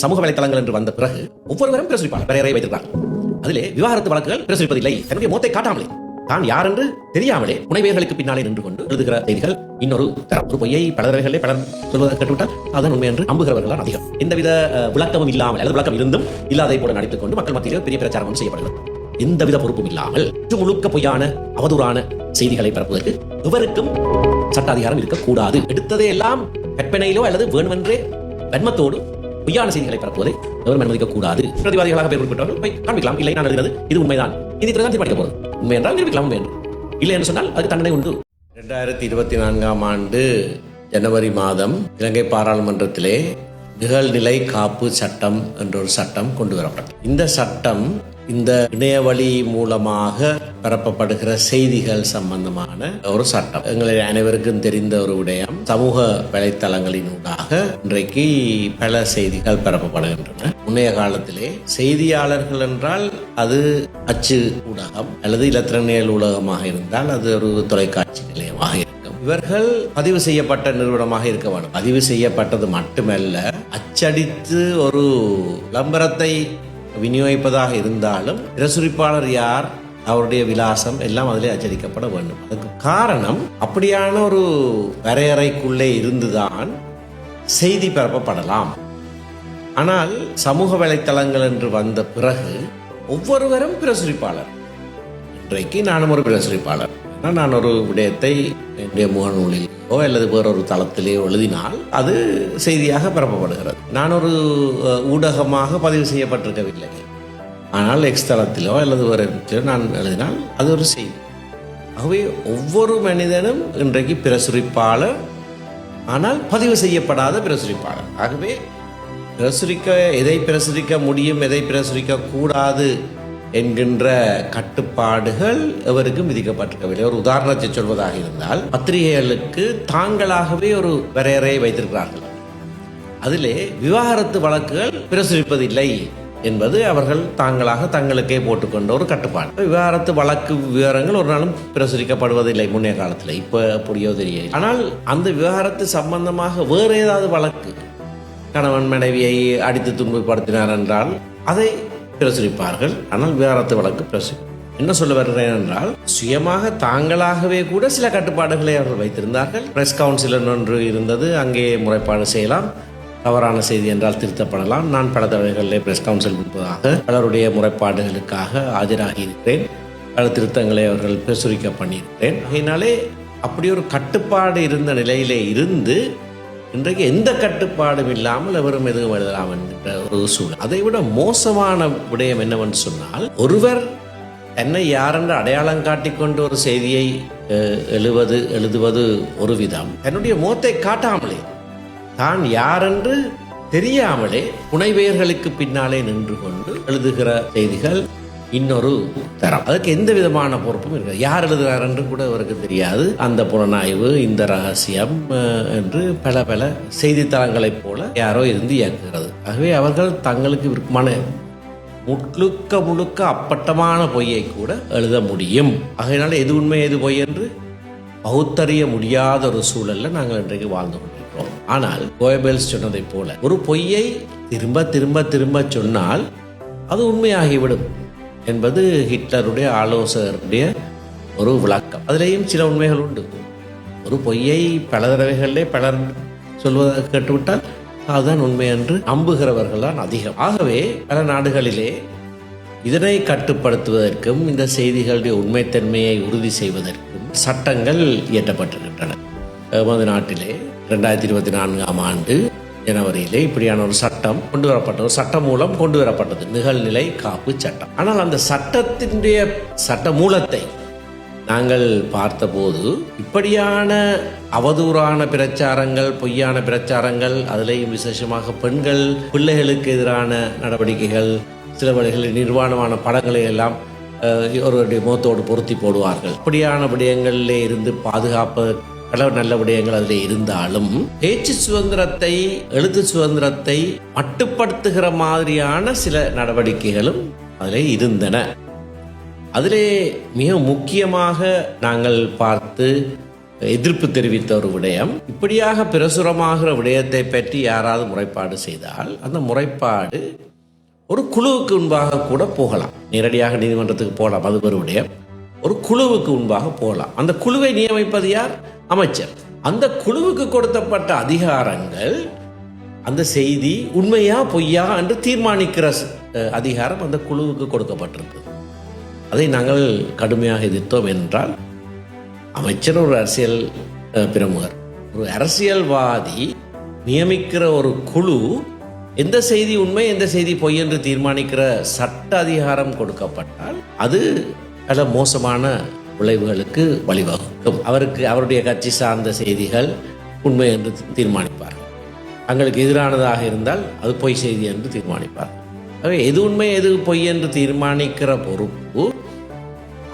சமூக வலைத்தளங்கள் என்று வந்த பிறகு ஒவ்வொருவரும் பிரசுரிப்பார் வரையறை வைத்திருக்கிறார். அதிலே விவாகரத்து வழக்குகள் பிரசுரிப்பதில்லை. தன்னுடைய முகத்தை காட்டாமலே, தான் யார் என்று தெரியாமலே புனைவேர்களுக்கு பின்னாலே நின்று கொண்டு எழுதுகிற செய்திகள் இன்னொரு தரம். ஒரு பொய்யை பல தடவைகளே பலர் சொல்வதை கேட்டுவிட்டால் அதன் உண்மை என்று நம்புகிறவர்கள் தான் அதிகம். எந்தவித விளக்கமும் இல்லாமல், அல்லது விளக்கம் இருந்தும் இல்லாதை போல நடித்துக் கொண்டு மக்கள் மத்தியிலே பெரிய பிரச்சாரம் செய்யப்படுகிறது. எந்தவித பொறுப்பும் இல்லாமல் முழுக்க பொய்யான அவதூறான செய்திகளை பரப்புவதற்கு எவருக்கும் சட்ட அதிகாரம் இருக்கக்கூடாது. எடுத்ததே எல்லாம் கற்பனையிலோ அல்லது வேணுமென்றே வன்மத்தோடு பொய்யான செய்திகளை பரப்புவதை எவரும் அனுமதிக்க கூடாது. பிரதிவாதிகளாக பெயர் குறிப்பிட்டவர்கள் போய் காண்பிக்கலாம். இல்லை, நான் எழுதுகிறது இது உண்மைதான், இது தான் தீர்மானிக்க போகிறது. உண்மை என்றால் நிரூபிக்கலாம், உண்மை என்று. இல்லை என்று சொன்னால் அது தண்டனை உண்டு. 2024 ஜனவரி மாதம் இலங்கை பாராளுமன்றத்திலே நிகழ்நிலை காப்பு சட்டம் என்ற ஒரு சட்டம் கொண்டு வரப்பட்டது. இந்த சட்டம் இந்த இணையவழி மூலமாக பரப்பப்படுகிற செய்திகள் சம்பந்தமான ஒரு சட்டம். எங்களை அனைவருக்கும் தெரிந்த ஒரு விடயம், சமூக வலைத்தளங்களினூடாக இன்றைக்கு பல செய்திகள் பரப்பப்படுகின்றன. முன்னைய காலத்திலே செய்தியாளர்கள் என்றால் அது அச்சு ஊடகம் அல்லது இலத்திரனியல் ஊடகமாக இருந்தால் அது ஒரு தொலைக்காட்சி நிலையமாக இருக்கும். இவர்கள் பதிவு செய்யப்பட்ட நிறுவனமாக இருக்க வேண்டும். பதிவு செய்யப்பட்டது மட்டுமல்ல, அச்சடித்து ஒரு விளம்பரத்தை விநியோகிப்பதாக இருந்தாலும் பிரசுரிப்பாளர் யார், அவருடைய விலாசம் எல்லாம் அதிலே அச்சடிக்கப்பட வேண்டும். அதுக்கு காரணம், அப்படியான ஒரு வரையறைக்குள்ளே இருந்துதான் செய்தி பரப்பப்படலாம். ஆனால் சமூக வலைத்தளங்கள் என்று வந்த பிறகு ஒவ்வொருவரும் பிரசுரிப்பாளர். இன்றைக்கு நானும் ஒரு பிரசுரிப்பாளர். நான் ஒரு விடயத்தை என்னுடைய முகநூலிலோ அல்லது வேறொரு தளத்திலே எழுதினால் அது செய்தியாக பரப்பப்படுகிறது. நான் ஒரு ஊடகமாக பதிவு செய்யப்பட்டிருக்கவில்லை. ஆனால் எக்ஸ் தளத்திலோ அல்லது வேறு நான் எழுதினால் அது ஒரு செய்தி. ஆகவே ஒவ்வொரு மனிதனும் இன்றைக்கு பிரசுரிப்பாளர், ஆனால் பதிவு செய்யப்படாத பிரசுரிப்பாளர். ஆகவே எதை பிரசுரிக்க முடியும், எதை பிரசுரிக்க கூடாது என்கின்ற கட்டுப்பாடுகள் எவருக்கும் விதிக்கப்பட்டிருக்கவில்லை. ஒரு உதாரணத்தை சொல்வதாக இருந்தால், பத்திரிகைகளுக்கு தாங்களாகவே ஒரு வரையறையை வைத்திருக்கிறார்கள். அதிலே விவாகரத்து வழக்குகள் பிரசுரிப்பதில்லை என்பது அவர்கள் தாங்களாக தங்களுக்கே போட்டுக்கொண்ட ஒரு கட்டுப்பாடு. விவாகரத்து வழக்கு விவரங்கள் ஒரு நாளும் பிரசுரிக்கப்படுவதில்லை முன்னைய காலத்தில். இப்போ எப்படியோ தெரியல. ஆனால் அந்த விவாகரத்து சம்பந்தமாக வேறு ஏதாவது வழக்கு, கணவன் மனைவியை அடித்து துன்பப்படுத்தினார் என்றால் அதை பிரசுரிப்பார்கள். ஆனால் விவாகரத்து வழக்கு என்ன சொல்ல வருகிறேன் என்றால், சுயமாக தாங்களாகவே கூட சில கட்டுப்பாடுகளை அவர்கள் வைத்திருந்தார்கள். பிரஸ் கவுன்சில் ஒன்று இருந்தது, அங்கே முறைப்பாடு செய்யலாம். தவறான செய்தி என்றால் திருத்தப்படலாம். நான் பல தடவைகளிலே பிரஸ் கவுன்சில் கொடுப்பதாக பலருடைய முறைப்பாடுகளுக்காக ஆஜராகி இருக்கிறேன். பல திருத்தங்களை அவர்கள் பிரசுரிக்க பண்ணியிருக்கிறேன். அதனாலே அப்படி ஒரு கட்டுப்பாடு இருந்த நிலையிலே இருந்து இன்றைக்கு எந்த கட்டுப்பாடும் இல்லாமல் எவரும் எதுவும் எழுதலாம் என்கின்ற ஒரு சூழல். அதை விட மோசமான விடயம் என்னவென்று சொன்னால், ஒருவர் என்னை யாரென்று அடையாளம் காட்டிக்கொண்டு ஒரு செய்தியை எழுதுவது ஒரு விதம், தன்னுடைய முகத்தை காட்டாமலே, தான் யாரென்று தெரியாமலே புனைவேர்களுக்கு பின்னாலே நின்று கொண்டு எழுதுகிற செய்திகள் இன்னொரு தரம். அதுக்கு எந்த விதமான பொறுப்பும் இருக்காது. யார் எழுதுகிறார் என்று கூட அவருக்கு தெரியாது. அந்த புலனாய்வு, இந்த ரகசியம் என்று பல பல செய்தித்தளங்களைப் போல யாரோ இருந்து இயக்குகிறது. ஆகவே அவர்கள் தங்களுக்கு விருப்பமான முழுக்க அப்பட்டமான பொய்யை கூட எழுத முடியும். ஆகையினால எது உண்மை எது பொய் என்று பகுத்தறிய முடியாத ஒரு சூழல்ல நாங்கள் இன்றைக்கு வாழ்ந்து கொண்டிருக்கிறோம். ஆனால் கோயபெல்ஸ் சொன்னதை போல ஒரு பொய்யை திரும்ப திரும்ப திரும்ப சொன்னால் அது உண்மையாகிவிடும் என்பது ஹிட்லருடைய ஆலோசகருடைய ஒரு விளக்கம். அதிலேயும் சில உண்மைகள் உண்டு. ஒரு பொய்யை பல தடவைகளிலே பலர் சொல்வதாக கேட்டுவிட்டால் அதுதான் உண்மை என்று நம்புகிறவர்கள் தான் அதிகம். ஆகவே பல நாடுகளிலே இதனை கட்டுப்படுத்துவதற்கும் இந்த செய்திகளுடைய உண்மைத்தன்மையை உறுதி செய்வதற்கும் சட்டங்கள் இயற்றப்பட்டிருக்கின்றன. நமது நாட்டிலே 2024 ஜனவரியிலே இப்படியான ஒரு சட்டம் கொண்டு வரப்பட்டது. ஒரு சட்ட மூலம் கொண்டு வரப்பட்டது, நிகழ்நிலை காப்பு சட்டம். ஆனால் அந்த சட்டத்தினுடைய சட்ட மூலத்தை நாங்கள் பார்த்தபோது இப்படியான அவதூறான பிரச்சாரங்கள், பொய்யான பிரச்சாரங்கள், அதிலேயும் விசேஷமாக பெண்கள் பிள்ளைகளுக்கு எதிரான நடவடிக்கைகள், சில வழிகளில் நிர்வாணமான படங்களை எல்லாம் ஒருவருடைய முகத்தோடு பொருத்தி போடுவார்கள். இப்படியான விடயங்களிலே இருந்து பாதுகாப்ப பல நல்ல விடயங்கள் அதில் இருந்தாலும் பேச்சு சுதந்திரத்தை, எழுத்து சுதந்திரத்தை மட்டுப்படுத்துகிற மாதிரியான சில நடவடிக்கைகளும் அதில் இருந்தன. அதிலே மிக முக்கியமாக நாங்கள் பார்த்து எதிர்ப்பு தெரிவித்த ஒரு விடயம். இப்படியாக பிரசுரமாகிற விடயத்தை பற்றி யாராவது முறைப்பாடு செய்தால் அந்த முறைப்பாடு ஒரு குழுவுக்கு முன்பாக கூட போகலாம். நேரடியாக நீதிமன்றத்துக்கு போகலாம், அது ஒரு விடயம். ஒரு குழுவுக்கு முன்பாக போகலாம். அந்த குழுவை நியமிப்பது யார்? அமைச்சர். அந்த குழுவுக்கு கொடுக்கப்பட்ட அதிகாரங்கள் அந்த செய்தி உண்மையா பொய்யா என்று தீர்மானிக்கிற அதிகாரம் அந்த குழுவுக்கு கொடுக்கப்பட்டிருக்கிறது. அதை நாங்கள் கடுமையாக எதிர்த்தோம். என்றால் அமைச்சர் ஒரு அரசியல் பிரமுகர், ஒரு அரசியல்வாதி நியமிக்கிற ஒரு குழு எந்த செய்தி உண்மை எந்த செய்தி பொய் என்று தீர்மானிக்கிற சட்ட அதிகாரம் கொடுக்கப்பட்டால் அது பல மோசமான விளைவுகளுக்கு வழிவகுக்கும். அவருடைய கட்சி சார்ந்த செய்திகள் உண்மை என்று தீர்மானிப்பார்கள். தங்களுக்கு எதிரானதாக இருந்தால் அது பொய் செய்தி என்று தீர்மானிப்பார்கள். ஆகவே எது உண்மை எது பொய் என்று தீர்மானிக்கிற பொறுப்பு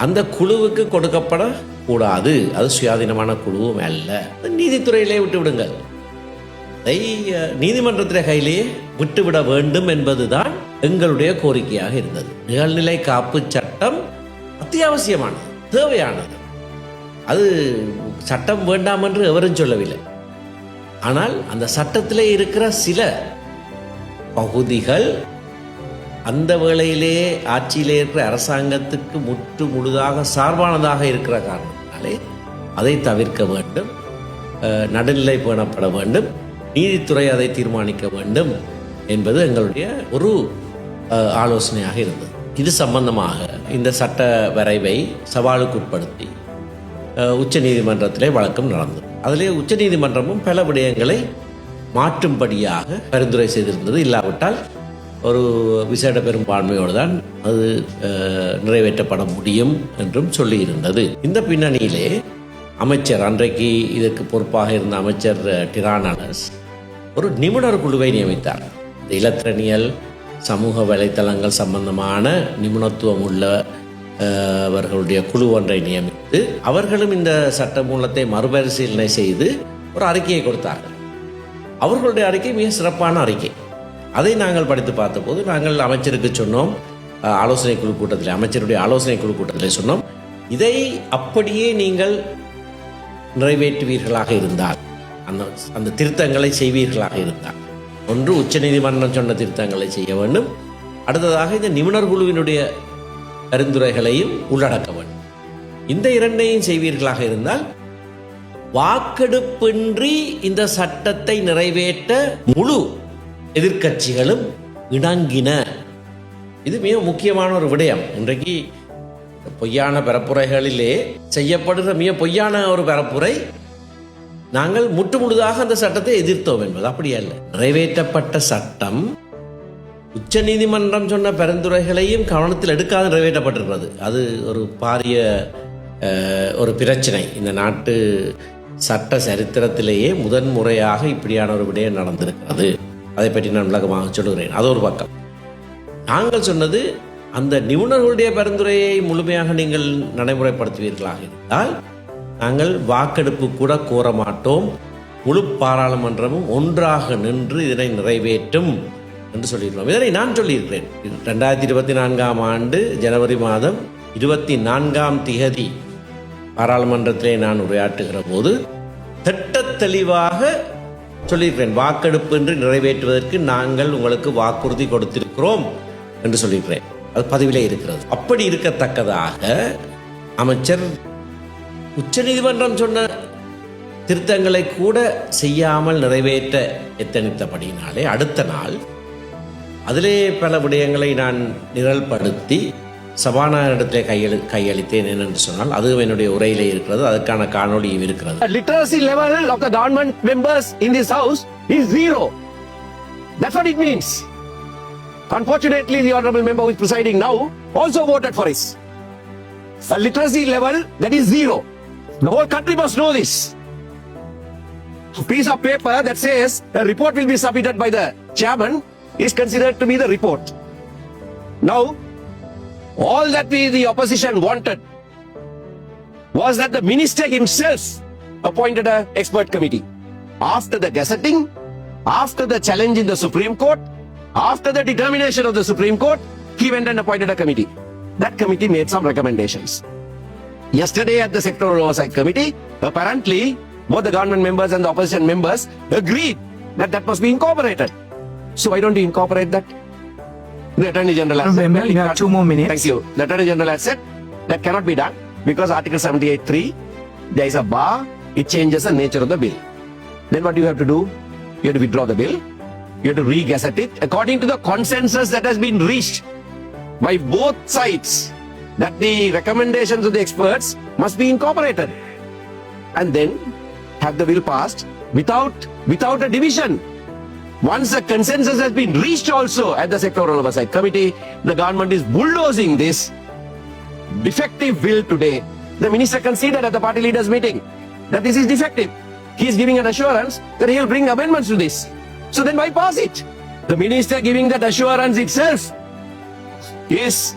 அந்த குழுவுக்கு கொடுக்கப்படக்கூடாது. அது சுயாதீனமான குழுவும் அல்ல. நீதித்துறையிலே விட்டு விடுங்கள், அதை நீதிமன்றத்தின் கையிலேயே விட்டுவிட வேண்டும் என்பதுதான் எங்களுடைய கோரிக்கையாக இருந்தது. நிகழ்நிலை காப்பு சட்டம் அத்தியாவசியமானது, தேவையானது. அது சட்டம் வேண்டாம் என்று எவரும் சொல்லவில்லை. ஆனால் அந்த சட்டத்திலே இருக்கிற சில பகுதிகள் அந்த வேளையிலே ஆட்சியிலே இருக்கிற அரசாங்கத்துக்கு முற்று முழுதாக சார்பானதாக இருக்கிற காரணத்தினாலே அதை தவிர்க்க வேண்டும், நடுநிலை பேணப்பட வேண்டும், நீதித்துறை அதை தீர்மானிக்க வேண்டும் என்பது எங்களுடைய ஒரு ஆலோசனையாக இருந்தது. இது சம்பந்தமாக இந்த சட்ட வரைவை சவாலுக்குட்படுத்தி உச்ச நீதிமன்றத்திலே வழக்கம் நடந்தது. அதிலே உச்ச நீதிமன்றமும் பல விடயங்களை மாற்றும்படியாக பரிந்துரை செய்திருந்தது. இல்லாவிட்டால் ஒரு விசேட பெரும்பான்மையோடு தான் அது நிறைவேற்றப்பட முடியும் என்றும் சொல்லியிருந்தது. இந்த பின்னணியிலே அமைச்சர், அன்றைக்கு இதற்கு பொறுப்பாக இருந்த அமைச்சர் டிரானஸ் ஒரு நிபுணர் குழுவை நியமித்தார். இந்த இலத்திரனியல் சமூக வலைத்தளங்கள் சம்பந்தமான நிபுணத்துவம் உள்ள அவர்களுடைய குழு ஒன்றை நியமித்து அவர்களும் இந்த சட்ட மூலத்தை மறுபரிசீலனை செய்து ஒரு அறிக்கையை கொடுத்தார்கள். அவர்களுடைய அறிக்கை மிக சிறப்பான அறிக்கை. அதை நாங்கள் படித்து பார்த்தபோது நாங்கள் அமைச்சருக்கு சொன்னோம், ஆலோசனை குழு கூட்டத்தில், அமைச்சருடைய ஆலோசனை குழு கூட்டத்தில் சொன்னோம், இதை அப்படியே நீங்கள் நிறைவேற்றுவீர்களாக இருந்தால், அந்த திருத்தங்களை செய்வீர்களாக இருந்தால், ஒன்று உச்ச நீதிமன்றம் சொன்ன திருத்தங்களை செய்ய வேண்டும், அடுத்ததாக இந்த நிபுணர் குழுவினுடைய பரிந்துரைகளையும் உள்ளடக்க வேண்டும். இந்த இரண்டையும் செய்வீர்களாக இருந்தால் வாக்கெடுப்பின்றி இந்த சட்டத்தை நிறைவேற்ற முழு எதிர்க்கட்சிகளும் இணங்கின. இது மிக முக்கியமான ஒரு விடயம். இன்றைக்கு பொய்யான பரப்புரைகளிலே செய்யப்படுகிற மிக பொய்யான ஒரு பரப்புரை, நாங்கள் முற்றுமுழுதாக அந்த சட்டத்தை எதிர்த்தோம் என்பது அப்படி அல்ல. நிறைவேற்றப்பட்ட சட்டம் உச்ச நீதிமன்றம் சொன்ன பரிந்துரைகளையும் கவனத்தில் எடுக்காது நிறைவேற்றப்பட்டிருக்கிறது. அது ஒரு பாரிய ஒரு பிரச்சனை. இந்த நாட்டு சட்ட சரித்திரத்திலேயே முதன்முறையாக இப்படியான ஒரு விடயம் நடந்திருக்கிறது. அதை பற்றி நான் விளக்கமாக சொல்லுகிறேன். அது ஒரு பக்கம். நாங்கள் சொன்னது, அந்த நிபுணர்களுடைய பரிந்துரையை முழுமையாக நீங்கள் நடைமுறைப்படுத்துவீர்களாக இருந்தால் நாங்கள் வாக்கெடுப்பு கூட கோர மாட்டோம், முழு பாராளுமன்றமும் ஒன்றாக நின்று இதனை நிறைவேற்றும் என்று சொல்லியிருக்கிறோம். இதனை நான் சொல்லியிருக்கிறேன். 2024 ஆண்டு ஜனவரி மாதம் 24 பாராளுமன்றத்திலே நான் உரையாற்றுகிற போது திட்ட தெளிவாக சொல்லியிருக்கிறேன். வாக்கெடுப்பு என்று நிறைவேற்றுவதற்கு நாங்கள் உங்களுக்கு வாக்குறுதி கொடுத்திருக்கிறோம் என்று சொல்லியிருக்கிறேன். அது பதிவிலே இருக்கிறது. அப்படி இருக்கத்தக்கதாக அமைச்சர் உச்ச நீதிமன்றம் சொன்ன திருத்தங்களை கூட செய்யாமல் நிறைவேற்ற எத்தனித்தபடியினாலே அடுத்த நாள் அதிலே பல விடயங்களை நான் நிரல்படுத்தி சபாநாயகரிடத்திலே கையளித்தேன் என்று சொன்னால் அதுவும் என்னுடைய உரையிலே இருக்கிறது. அதற்கான காணொளியும் இருக்கிறது. Literacy level of the government members in this house is 0. That's what it means. Unfortunately, the honorable member who is presiding now also voted for this. A literacy level that is 0. The whole country must know this. A piece of paper that says a report will be submitted by the chairman is considered to be the report. Now, all that we, the opposition, wanted was that the minister himself appointed an expert committee. After the gazetting, after the challenge in the Supreme Court, after the determination of the Supreme Court, he went and appointed a committee. That committee made some recommendations. Yesterday at the Sectoral Oversight Committee, apparently both the government members and the opposition members agreed that that must be incorporated. So why don't you incorporate that? The Attorney General has said, Member, you have 2 more minutes. thank you. The Attorney General has said that cannot be done because Article 78(3), there is a bar, it changes the nature of the bill. Then what do you have to do? You have to withdraw the bill. You have to re-gazette it according to the consensus that has been reached by both sides, that the recommendations of the experts must be incorporated, and then have the bill passed without a division. Once a consensus has been reached also at the Sectoral Oversight Committee, the government is bulldozing this defective bill today. The minister conceded at the party leaders meeting that this is defective. He is giving an assurance that he will bring amendments to this. So then why pass it? The minister giving that assurance itself is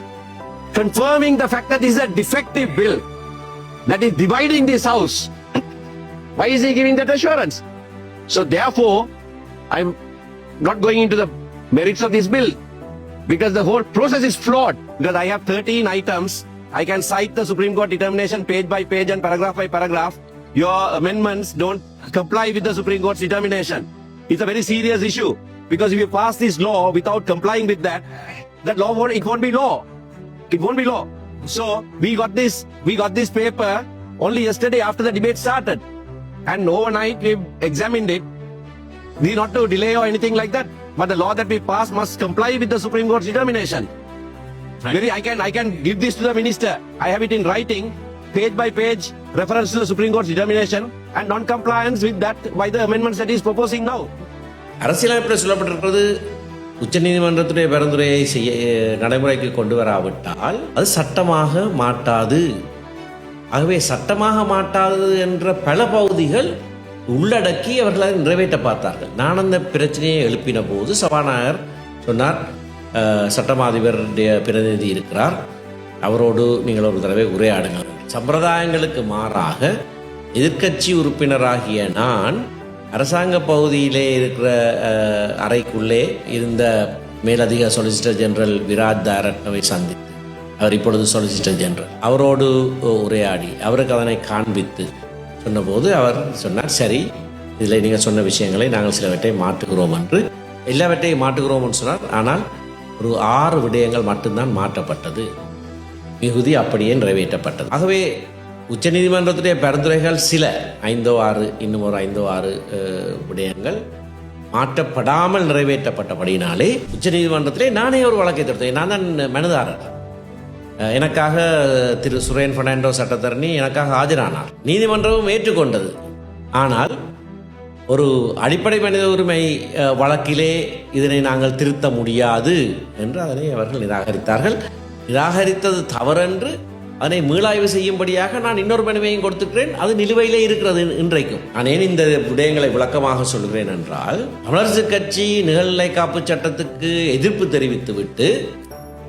confirming the fact that this is a defective bill that is dividing this house. Why is he giving that assurance? So therefore, I'm not going into the merits of this bill because the whole process is flawed. Because I have 13 items, I can cite the Supreme Court determination page by page and paragraph by paragraph. Your amendments don't comply with the Supreme Court's determination. It's a very serious issue because if you pass this law without complying with that law it won't be law. It won't be law. So we got this paper only yesterday after the debate started, and overnight we examined it. We not to delay or anything like that, but the law that we pass must comply with the Supreme Court's determination. Maybe I can give this to the minister. I have it in writing, page by page, reference to the Supreme Court's determination and non-compliance with that by the amendments that he is proposing now. அரசியலமைப்பில் சொல்லப்பட்டிருக்கிறது உச்சநீதிமன்றத்துடைய பரிந்துரையை நடைமுறைக்கு கொண்டு வராவிட்டால் அது சட்டமாக மாட்டாது. ஆகவே சட்டமாக மாட்டாது என்ற பல பகுதிகள் உள்ளடக்கி அவர்களை நிறைவேற்ற பார்த்தார்கள். நான் அந்த பிரச்சனையை எழுப்பின போது சபாநாயகர் சொன்னார், சட்டமாதிபருடைய பிரதிநிதி இருக்கிறார், அவரோடு நீங்கள் ஒரு தடவை உரையாடுங்கள். சம்பிரதாயங்களுக்கு மாறாக எதிர்க்கட்சி உறுப்பினராகிய நான் அரசாங்க பகுதியிலே இருக்கிற அறைக்குள்ளே இருந்த மேலதிக சொலிசிட்டர் ஜெனரல் விராஜ் தாரட்னவை சந்தித்து, அவர் இப்பொழுது சொலிசிட்டர் ஜெனரல், அவரோடு உரையாடி அவருக்கு அதனை காண்பித்து சொன்னபோது அவர் சொன்னார், சரி இதில் நீங்கள் சொன்ன விஷயங்களை நாங்கள் சிலவற்றை மாற்றுகிறோம் என்று. எல்லாவற்றையும் மாற்றுகிறோம் என்று சொன்னார். ஆனால் ஒரு 6 விடயங்கள் மட்டும்தான் மாற்றப்பட்டது, மிகுதி அப்படியே நிறைவேற்றப்பட்டது. ஆகவே உச்சநீதிமன்றத்துடைய பரிந்துரைகள் சில 5 6 இன்னும் ஒரு 5 6 விடயங்கள் மாற்றப்படாமல் நிறைவேற்றப்பட்டபடினாலே உச்சநீதிமன்றத்திலே நானே ஒரு வழக்கை தொடுத்தேன். நான் தான் மனுதாரர். எனக்காக திரு சுரேன் பெர்னாண்டோ சட்டத்தரணி எனக்காக ஆஜரானார். நீதிமன்றமும் ஏற்றுக்கொண்டது. ஆனால் ஒரு அடிப்படை மனித உரிமை வழக்கிலே இதனை நாங்கள் திருத்த முடியாது என்று அதனை அவர்கள் நிராகரித்தார்கள். நிராகரித்தது தவறென்று அதனை மீளாய்வு செய்யும்படியாக நான் இன்னொரு மனுவையும் கொடுத்துக்கிறேன். அது நிலுவையிலே இருக்கிறது இன்றைக்கும். நான் ஏன் இந்த விடயங்களை விளக்கமாக சொல்கிறேன் என்றால், தமிழரசு கட்சி நிகழ்நிலை காப்பு சட்டத்துக்கு எதிர்ப்பு தெரிவித்துவிட்டு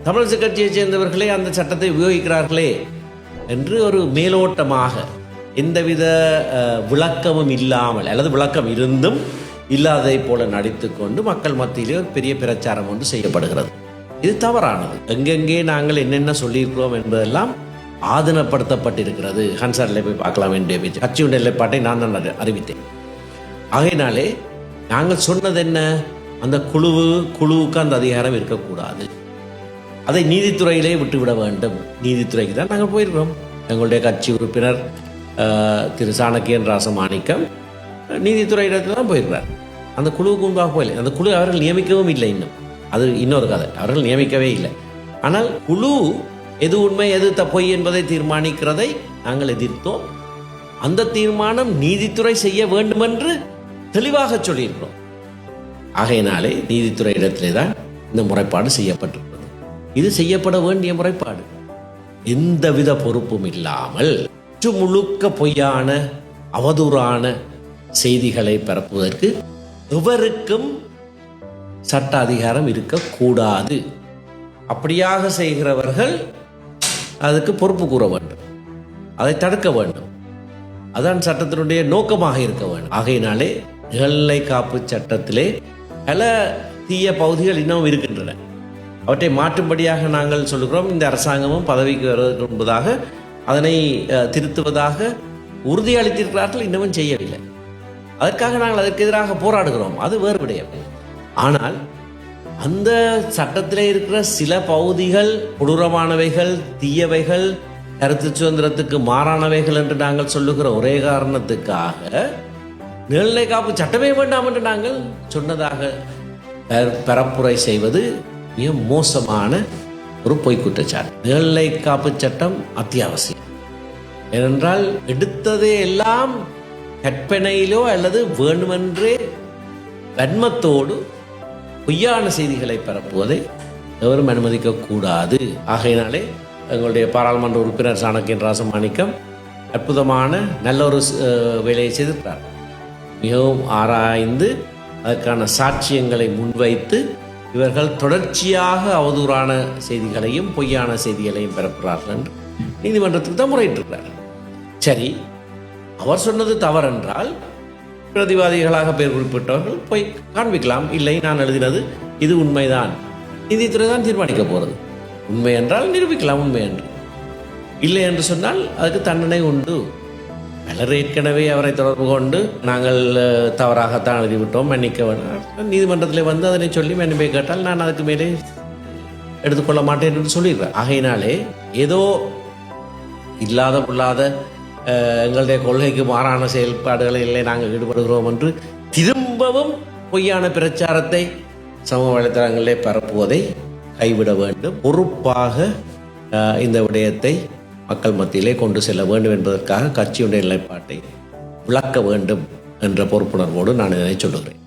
தமிழரசு கட்சியைச் சேர்ந்தவர்களே அந்த சட்டத்தை உபயோகிக்கிறார்களே என்று ஒரு மேலோட்டமாக எந்தவித விளக்கமும் இல்லாமல், அல்லது விளக்கம் இருந்தும் இல்லாததை போல நடித்து கொண்டு மக்கள் மத்தியிலே ஒரு பெரிய பிரச்சாரம் ஒன்று செய்யப்படுகிறது. இது தவறானது. எங்கெங்கே நாங்கள் என்னென்ன சொல்லியிருக்கிறோம் என்பதெல்லாம் ஆதனப்படுத்தப்பட்டிருக்கிறது. ஹன்சாரில் போய் பார்க்கலாம் வேண்டிய பேச்சு. கட்சியுடைய நிலைப்பாட்டை நான் தான் அறிவித்தேன். ஆகையினாலே நாங்கள் சொன்னது என்ன, அந்த குழுவுக்கு அந்த அதிகாரம் இருக்கக்கூடாது, அதை நீதித்துறையிலே விட்டுவிட வேண்டும். நீதித்துறைக்கு தான் நாங்கள் போயிருக்கிறோம். எங்களுடைய கட்சி உறுப்பினர் திரு சாணக்கியன் ராசமாணிக்கம் நீதித்துறையிடத்தில் தான் போயிருக்கிறார். அந்த குழுவுக்கு முன்பாக போயில்லை. அந்த குழு அவர்கள் நியமிக்கவும் இல்லை. இன்னும் அது இன்னொரு கதை. அவர்கள் நியமிக்கவே இல்லை. ஆனால் குழு எது உண்மை எது பொய் என்பதை தீர்மானிக்கிறதை நாங்கள் எதிர்த்தோம். அந்த தீர்மானம் நீதித்துறை செய்ய வேண்டும் என்று தெளிவாக சொல்லியிருக்கிறோம். ஆகையினாலே நீதித்துறை இடத்திலே தான் இந்த முறைப்பாடு செய்யப்பட்டிருக்கிறது. இது செய்யப்பட வேண்டிய முறைப்பாடு. எந்தவித பொறுப்பும் இல்லாமல் முழுக்க பொய்யான அவதூறான செய்திகளை பரப்புவதற்கு எவருக்கும் சட்ட அதிகாரம் இருக்கக்கூடாது. அப்படியாக செய்கிறவர்கள் அதுக்கு பொறுப்பு கூற வேண்டும், அதை தடுக்க வேண்டும். அதான் சட்டத்தினுடைய நோக்கமாக இருக்க வேண்டும். ஆகையினாலே நிகழ்நிலை காப்பு சட்டத்திலே பல தீய பகுதிகள் இன்னும் இருக்கின்றன. அவற்றை மாற்றும்படியாக நாங்கள் சொல்லுகிறோம். இந்த அரசாங்கமும் பதவிக்கு வருவதற்கு முன்பதாக அதனை திருத்துவதாக உறுதியளித்திருக்கிறார்கள், இன்னமும் செய்யவில்லை. அதற்காக நாங்கள் அதற்கு எதிராக போராடுகிறோம், அது வேறு விடயம். ஆனால் அந்த சட்டத்திலே இருக்கிற சில பகுதிகள் கொடூரமானவைகள், தீயவைகள், கருத்து சுதந்திரத்துக்கு மாறானவைகள் என்று நாங்கள் சொல்லுகிற ஒரே காரணத்துக்காக நிழல்நிலை காப்பு சட்டமே வேண்டாம் என்று நாங்கள் சொன்னதாக பரப்புரை செய்வது மிக மோசமான ஒரு பொய் குற்றச்சாட்டு. நிழல்நிலை காப்பு சட்டம் அத்தியாவசியம். ஏனென்றால் எடுத்ததே எல்லாம் கற்பனையிலோ அல்லது வேண்டுமென்றே வன்மத்தோடு பொய்யான செய்திகளை பரப்புவதை எவரும் அனுமதிக்கக்கூடாது. ஆகையினாலே எங்களுடைய பாராளுமன்ற உறுப்பினர் சாணக்கியன் ராசமாணிக்கம் அற்புதமான நல்ல ஒரு வேலையை செய்திருக்கிறார். மிகவும் ஆராய்ந்து அதற்கான சாட்சியங்களை முன்வைத்து இவர்கள் தொடர்ச்சியாக அவதூறான செய்திகளையும் பொய்யான செய்திகளையும் பரப்புகிறார்கள் என்று நீதிமன்றத்துக்கு தான் முறையிட்டிருக்கிறார். சரி, அவர் சொன்னது தவறென்றால் பிரதிவாதிகளாக பெயர் குறிப்பிட்டவர்கள் போய் காண்பிக்கலாம். இல்லை, நான் எழுதினது இது உண்மைதான், நீதித்துறை தான் தீர்மானிக்க போகிறது. உண்மை என்றால் நிரூபிக்கலாம் உண்மை என்று. இல்லை என்று சொன்னால் அதுக்கு தண்டனை உண்டு. பலர் ஏற்கனவே அவரை தொடர்பு கொண்டு நாங்கள் தவறாகத்தான் எழுதிவிட்டோம், மன்னிக்க வேண்டாம், நீதிமன்றத்தில் வந்து அதனை சொல்லி மன்னிப்பை கேட்டால் நான் அதுக்கு மேலே எடுத்துக்கொள்ள மாட்டேன் என்று சொல்லிடுறேன். ஆகையினாலே ஏதோ இல்லாத பொல்லாத எங்களுடைய கொள்கைக்கு மாறான செயல்பாடுகளிலே நாங்கள் ஈடுபடுகிறோம் என்று திரும்பவும் பொய்யான பிரச்சாரத்தை சமூக வலைத்தளங்களிலே பரப்புவதை கைவிட வேண்டும். பொறுப்பாக இந்த விடயத்தை மக்கள் மத்தியிலே கொண்டு செல்ல வேண்டும் என்பதற்காக கட்சியுடைய நிலைப்பாட்டை விளக்க வேண்டும் என்ற பொறுப்புணர்வோடு நான் இதனை சொல்லுகிறேன்.